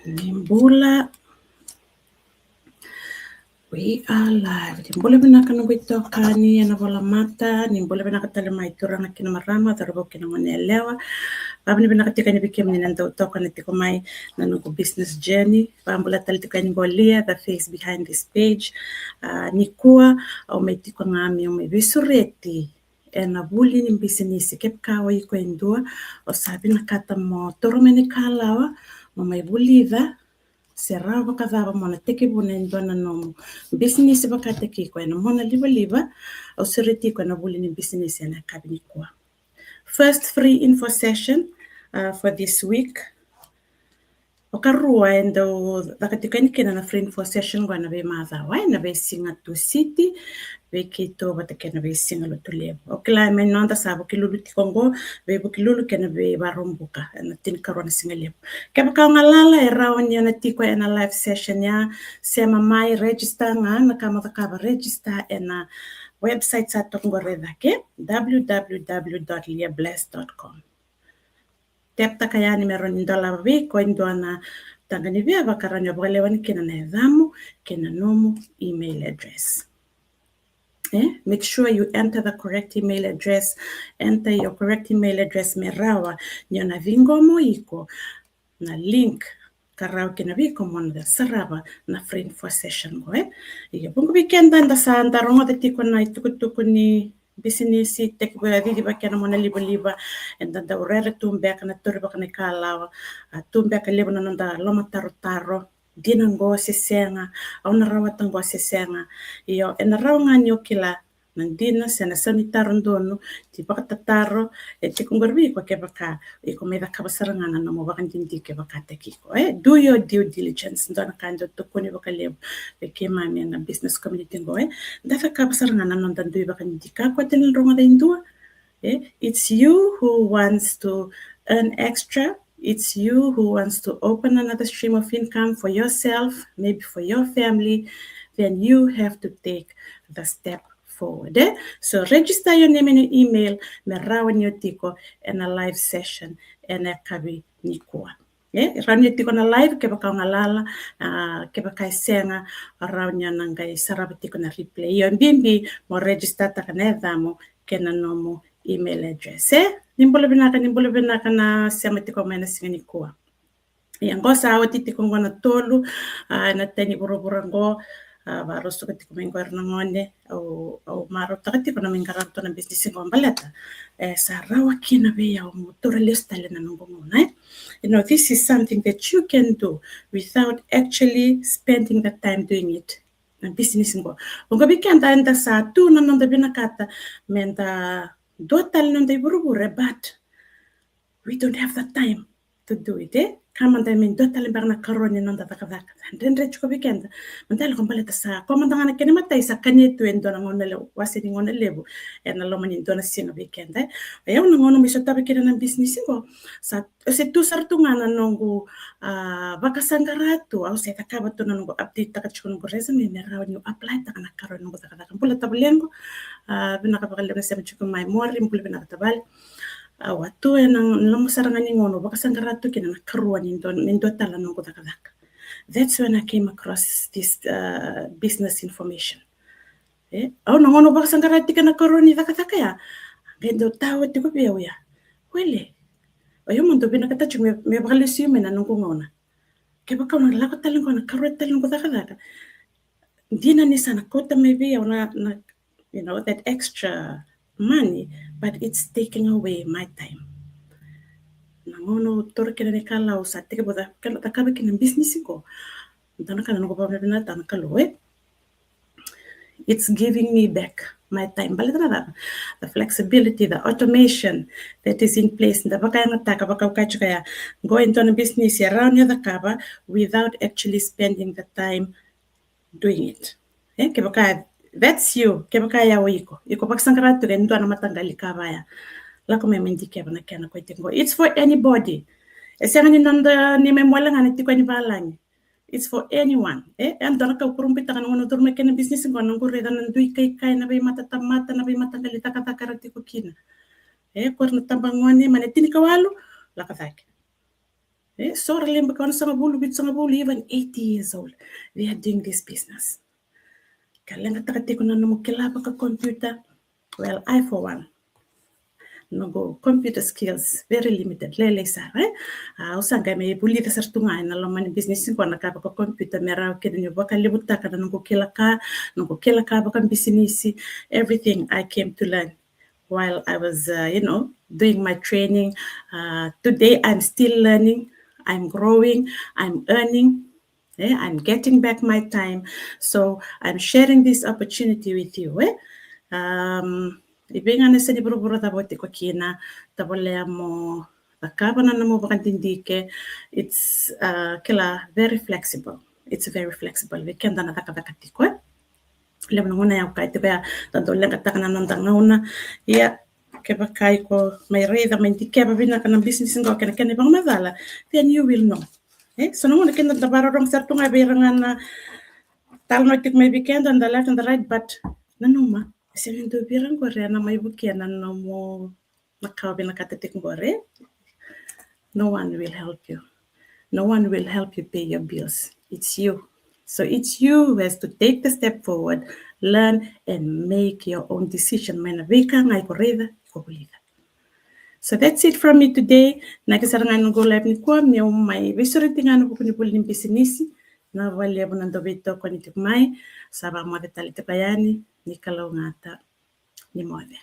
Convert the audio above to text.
Nimbula. We are live. Nimbula binaka na wito kani na wala mata. Nimbula binaka tala mai turanga kina marama tarabo kina ngone lewa. Pabni binaka tika ni bikim ni nando toka na tiko mai na nuko business journey. Pambula tala tika ni bolia the face behind this page. Nikua au mai tiko ngami au mai visureti. E na buli ni business kep kawa iko indua o sabi na kata mo toro meni kalawa mo mai buliva será vakadava mona teke buna indona no business vakateki ko na mona liva o sereti ko na buli ni business na kabini kwa first free info session for this week o karua endo vakatikani kena na free info session kwa na be maza wai na be singa to city be kito vatakena be singa lo to lebo o kila me nonda sabo kilulu tikongo be bo kilulu kena be barombuka na tin karona singa lebo keba ka ngalala e raoni na tiko na live session ya sema mai register nga na kama vakaba register na website sa tongoreda ke www.liabless.com Tepta kaya ni meron indola babi ko indona tangani via vakaranya bwalewani kina na edamu kina nomu email address. Make sure you enter the correct email address. Enter your correct email address merawa nyona vingo moiko na link karau kina viko monda saraba na free info session go iyo bungu weekend anda sa ndarongo de tiko na itukutuku ni business tek didi bakena mona liba and da urere tumbeka na turba kana kalawa tumbeka lebo na nda loma taro dina ngo sesenga au na rawa tango sesenga iyo en rawa nganyo kila nandina sena sanitaro ndono ti pakataro e ti kongorbi ko ke baka e ko meda kabasaranga na mo baka ndindi ke baka tekiko do your due diligence ndona kando to koni baka lebo e ke mami na business community ngo dafa kabasaranga na nonda ndu baka ndika ko tel ronga da indua it's you who wants to earn extra. It's you who wants to open another stream of income for yourself, maybe for your family. Then you have to take the step forward. So register your name and your email, merawa nyotiko, and a live session, and a kabi nikua. Rani tiko na live ke baka ngalala ke baka senga around ya nangai sarabati ko na replay. Yo mbimbi mo register ta kaneda mo kena nomo email address. Nimbolo binaka na sema tiko mena singani kuwa. Yang gosa awati tiko ngona tolu na teni boro-borongo baroso ka tiko mengo ngone au maro takati ko na mengaranto na business ngo baleta. Sa rawa kina be ya motora listale na ngona. You know, this is something that you can do without actually spending the time doing it. Na business ngo. Ngo bikenda enda sa tu na nonda binakata menda dotal nonda iburu but we don't have the time to do it. Kamanda min dotal barna karoni nonda takavaka. Den rechko weekend. Mandala kombaleta sa komanda ngana kene matai sa kanetu endona ngona wasini ngona lebu. Ena lomani ndona singa weekend. Ya una ngona miso tabe kene na business ngo. Sa se tu sartu ngana nongo vakasangarato au se takaba to nongo update takachiko nongo resume merawa ni apply takana karoni nongo takavaka. Mpula tabulengo binaka bakalena sema chiko mai mori mpula binaka tabali. Watu nang sarangani ngono baka sangaratu kina na karuan nindo tala nongo takadaka. That's when I came across this business information. Au ngono baka sangaratu kina karuan ni takadaka ya. Gendo tawo tiko pia ya. Wele. Oyo mondo bina kata chume me baka lesi me na nongo ngona. Ke baka na lako tala ngona karuan tala nongo takadaka. Dina ni sana kota maybe ya na you know that extra money, but it's taking away my time. Nangono toro kena ne kala usa teke boda kala takabe kena business ko. Ntana kana ngo pamela bina tana kalo It's giving me back my time. Balitana the flexibility, the automation that is in place. Nda baka yang taka baka ukachuka ya go into a business around the kaba without actually spending the time doing it. Ke baka that's you. Ke baka ya wiko. Iko paksangaratu ke ndo na matangali kabaya. Lako memendike bana kana ko itengo. It's for anybody. Esanga ni nanda ni memwala ngani tiko ni balangi. It's for anyone. Ando na ka kurumpita kana ngono turme kena business ngono ngure dan ndui kai na be mata tamata na be matangali takatakara tiko kina. Ko na tambangone mane tini kawalu la katake. So remember, even 80 years old, they are doing this business. Kalenga takatiko na namukilapa ka computer. Well, I for one, no computer skills very limited. Lele sare, usanga me buli ka sartunga na lamani business ko na ka computer mera kedinyo baka libuta ka no kila ka baka business. Everything I came to learn while I was, doing my training. Today I'm still learning. I'm growing. I'm earning. I'm getting back my time. So I'm sharing this opportunity with you. Ibingan na sa ni buru-buru taboti ko kina tabolea mo takabana na mo bakantindike. It's very flexible. It's very flexible. We can dana takabakatiko. Lema nguna ya kai tebea tanto lenga takana nondanga una ya keba kai ko mai reda mai tikeba bina kana business ngo kana kene bang madala, then you will know. So no one can the barong sartunga berangan talmatik may weekend on the left and the right, but nanuma seven do birang gore na may bukian no mo nakabi nakatatik gore. No one will help you. No one will help you pay your bills. It's you. So it's you who has to take the step forward, learn, and make your own decision. So that's it from me today. Nakisarangan go live ni ko may visuritingan ko ni pulin business na wali abo nang dobito ko ni tikmay sabang mga detalye bayani ni kalawngata ni Mode.